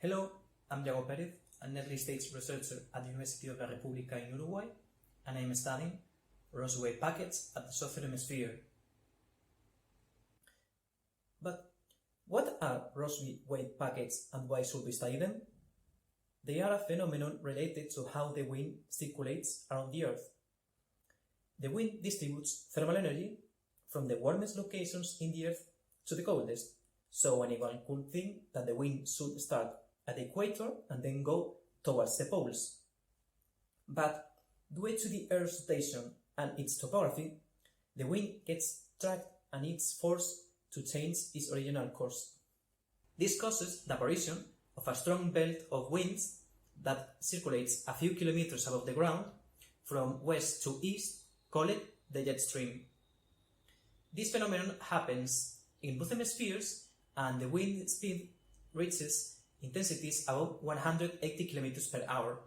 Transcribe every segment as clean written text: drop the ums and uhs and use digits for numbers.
Hello, I'm Iago Pérez, an early stage researcher at the University of República in Uruguay, and I'm studying Rossby packets at the Southern Hemisphere. But what are Rossby wave packets and why should we study them? They are a phenomenon related to how the wind circulates around the Earth. The wind distributes thermal energy from the warmest locations in the Earth to the coldest, so anyone could think that the wind should start at the equator and then go towards the poles. But due to the Earth's rotation and its topography, the wind gets tracked and it's forced to change its original course. This causes the apparition of a strong belt of winds that circulates a few kilometers above the ground from west to east, called the jet stream. This phenomenon happens in both hemispheres and the wind speed reaches intensities above 180 km per hour.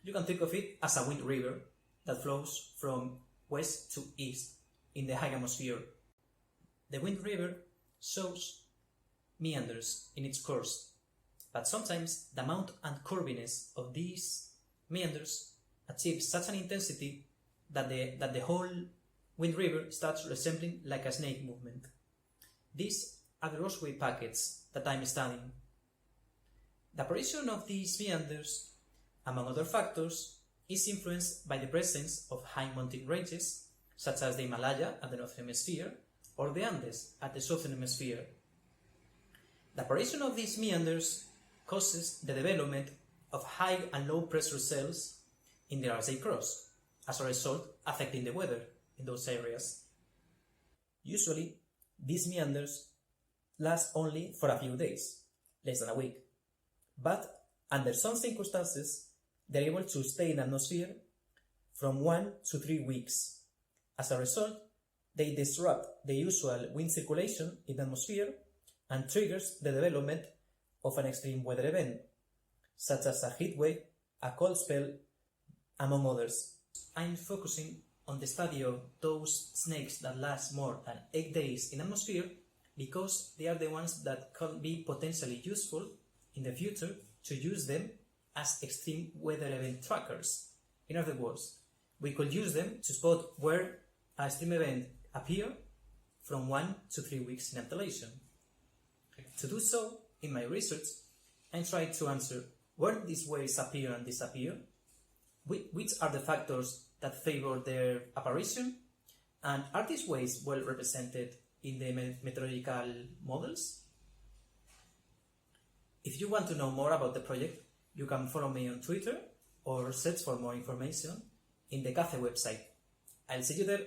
You can think of it as a wind river that flows from west to east in the high atmosphere. The wind river shows meanders in its course, but sometimes the amount and curviness of these meanders achieves such an intensity that the whole wind river starts resembling like a snake movement. These are the Rossby packets that I'm studying. The apparition of these meanders, among other factors, is influenced by the presence of high mountain ranges, such as the Himalaya at the Northern Hemisphere or the Andes at the Southern Hemisphere. The apparition of these meanders causes the development of high and low pressure cells in the RSA cross, as a result affecting the weather in those areas. Usually, these meanders last only for a few days, less than a week. But under some circumstances, they are able to stay in the atmosphere from 1 to 3 weeks. As a result, they disrupt the usual wind circulation in the atmosphere and triggers the development of an extreme weather event, such as a heat wave, a cold spell, among others. I'm focusing on the study of those snakes that last more than 8 days in the atmosphere because they are the ones that can be potentially useful in the future to use them as extreme weather event trackers. In other words, we could use them to spot where an extreme event appears from 1 to 3 weeks in antellation. To do so, in my research, I tried to answer where these waves appear and disappear, which are the factors that favor their apparition, and are these waves well represented in the meteorological models? If you want to know more about the project, you can follow me on Twitter or search for more information in the CAFE website. I'll see you there.